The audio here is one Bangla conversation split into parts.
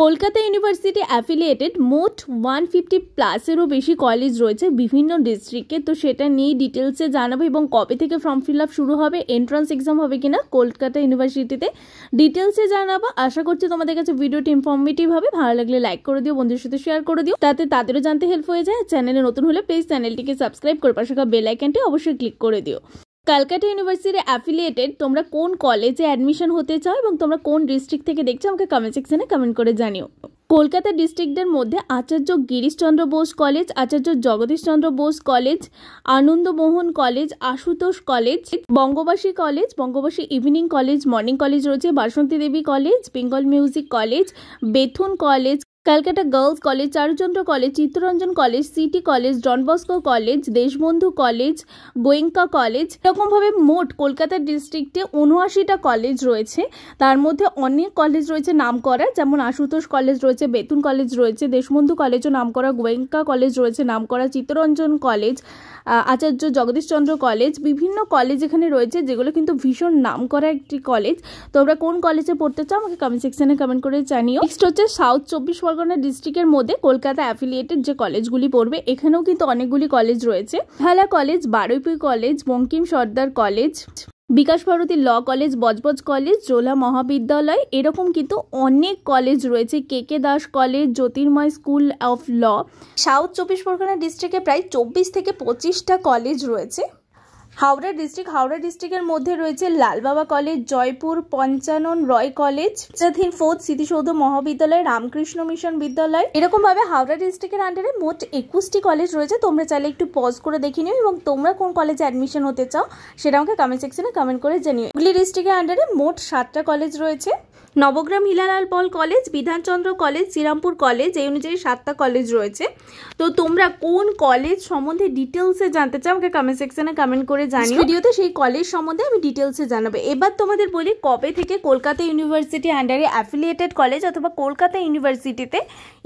কলকাতা ইউনিভার্সিটি অ্যাফিলিয়েটেড মোট 150+ বেশি কলেজ রয়েছে বিভিন্ন ডিস্ট্রিক্টে। তো সেটা নিয়ে ডিটেলসে জানাবো এবং কবে থেকে ফর্ম ফিল আপ শুরু হবে, এন্ট্রান্স এক্সাম হবে কিনা কলকাতা ইউনিভার্সিটিতে ডিটেলসে জানাবো। আশা করছি তোমাদের কাছে ভিডিওটি ইনফরমেটিভ হবে। ভালো লাগলে লাইক করে দিও, বন্ধুদের সাথে শেয়ার করে দিও, তাতে তাদেরও জানতে হেল্প হয়ে যায়। চ্যানেলে নতুন হলে প্লিজ চ্যানেলটিকে সাবস্ক্রাইব করে পাশে বেল আইকনটি অবশ্যই ক্লিক করে দিও। কলকাতা ইউনিভার্সিটি অ্যাফিলিয়েটেড তোমরা কোন কলেজে অ্যাডমিশন হতে চাও এবং তোমরা কোন ডিস্ট্রিক্ট থেকে দেখছো আমাকে কমেন্ট সেকশনে কমেন্ট করে জানিও। কলকাতা ডিস্ট্রিক্টের মধ্যে Acharya Girishchandra Bose college, Acharya Jagadishchandra Bose college, Anandamohan college, Ashutosh college, Bangabasi college, Bangabasi evening college, morning college রয়েছে, Basanti Devi college, Bengal music college, Bethune college, Calcutta girls college, Charuchandra college, Chittaranjan college, city college, Don Bosco college, Deshbandhu college, Goenka college. এরকমভাবে মোট কলকাতা ডিস্ট্রিক্টে 79টা কলেজ রয়েছে। তার মধ্যে অনেক কলেজ রয়েছে নামকরা, যেমন আশুতোষ কলেজ রয়েছে, বেতুন কলেজ রয়েছে, দেশবন্ধু কলেজও নামকরা, গোয়েঙ্কা কলেজ রয়েছে নামকরা, চিত্তরঞ্জন কলেজ, আচার্য জগদীশচন্দ্র কলেজ, বিভিন্ন কলেজ এখানে রয়েছে যেগুলো কিন্তু ভীষণ নামকরা একটি কলেজ। তোমরা কোন কলেজে পড়তে চাও আমাকে কমেন্ট সেকশনে কমেন্ট করে জানিও। নেক্সট হচ্ছে সাউথ 24 পরগনা ডিস্ট্রিক্টের মধ্যে কলকাতা অ্যাফিলিয়েটেড যে কলেজগুলি পড়বে, এখানেও কিন্তু অনেকগুলি কলেজ রয়েছে। Hala college, Baruipur college, Bankim Sardar college, Bikash Bharati law college, Budge Budge college, Jola মহাবিদ্যালয়, এরকম কিন্তু অনেক কলেজ রয়েছে। K Das college, Jyotirmoy school of law. South 24 Pargana ডিস্ট্রিক্টে প্রায় 24 থেকে 25টা কলেজ রয়েছে। হাওড়া ডিস্ট্রিক্টের মধ্যে রয়েছে লালবাবা কলেজ, জয়পুর পঞ্চানন রয় কলেজ, স্বাধীন ফোর্থ স্মৃতিসৌধ মহাবিদ্যালয়, রামকৃষ্ণ মিশন বিদ্যালয়। এরকম ভাবে হাওড়া ডিস্ট্রিক্টের আন্ডারে মোট 21টি কলেজ রয়েছে। তোমরা চাইলে একটু পজ করে দেখে নিও এবং তোমরা কোন কলেজে অ্যাডমিশন হতে চাও সেটা আমাকে কমেন্ট সেকশনে কমেন্ট করে জানিও। হুগলি ডিস্ট্রিক্টের আন্ডারে মোট 7টা কলেজ রয়েছে। Nabagram Hilalal Pal college, Bidhanchandra college, Srirampur college, এই অনুযায়ী 7টা কলেজ রয়েছে। তো তোমরা কোন কলেজ সম্বন্ধে ডিটেলসে জানতে চাও আমাকে কমেন্ট সেকশনে কমেন্ট করে জানিও। ভিডিওতে সেই কলেজ সম্বন্ধে আমি ডিটেলসে জানাবো। এবার তোমাদের বলি কবে থেকে কলকাতা ইউনিভার্সিটি আন্ডারে অ্যাফিলিয়েটেড কলেজ অথবা কলকাতা ইউনিভার্সিটিতে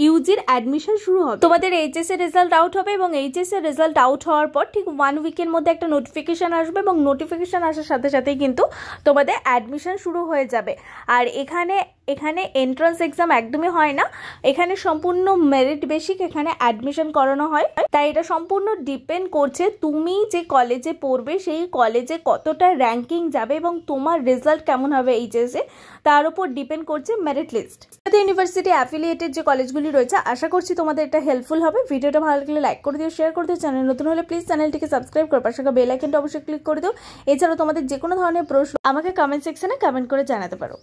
ইউজির অ্যাডমিশন শুরু হবে। তোমাদের এইচএস এর রেজাল্ট আউট হবে এবং এইচএস এর রেজাল্ট আউট হওয়ার পর ঠিক 1 উইকের মধ্যে একটা নোটিফিকেশন আসবে এবং নোটিফিকেশন আসার সাথে সাথেই কিন্তু তোমাদের অ্যাডমিশন শুরু হয়ে যাবে। আর এখানে এন্ট্রান্স এক্সাম একদমই হয় না, এখানে সম্পূর্ণ মেরিট বেসিক এখানে অ্যাডমিশন করানো হয়। তাই এটা সম্পূর্ণ ডিপেন্ড করছে তুমি যে কলেজে পড়বে সেই কলেজে কতটা র্যাঙ্কিং যাবে এবং তোমার রেজাল্ট কেমন হবে এইচএসে, তার উপর ডিপেন্ড করছে মেরিট লিস্ট। ইউনিভার্সিটি অ্যাফিলিয়েটেড যে কলেজগুলি রয়েছে আশা করছি তোমাদের এটা হেল্পফুল হবে। ভিডিওটা ভালো লাগলে লাইক করে দিও, শেয়ার করে দিও, চ্যানেল নতুন হলে প্লিজ চ্যানেলটিকে সাবস্ক্রাইব করে পাশে বেল আইকনটা অবশ্যই ক্লিক করে দিও। এছাড়াও তোমাদের যে কোনো ধরনের প্রশ্ন আমাকে কমেন্ট সেকশনে কমেন্ট করে জানাতে পারো।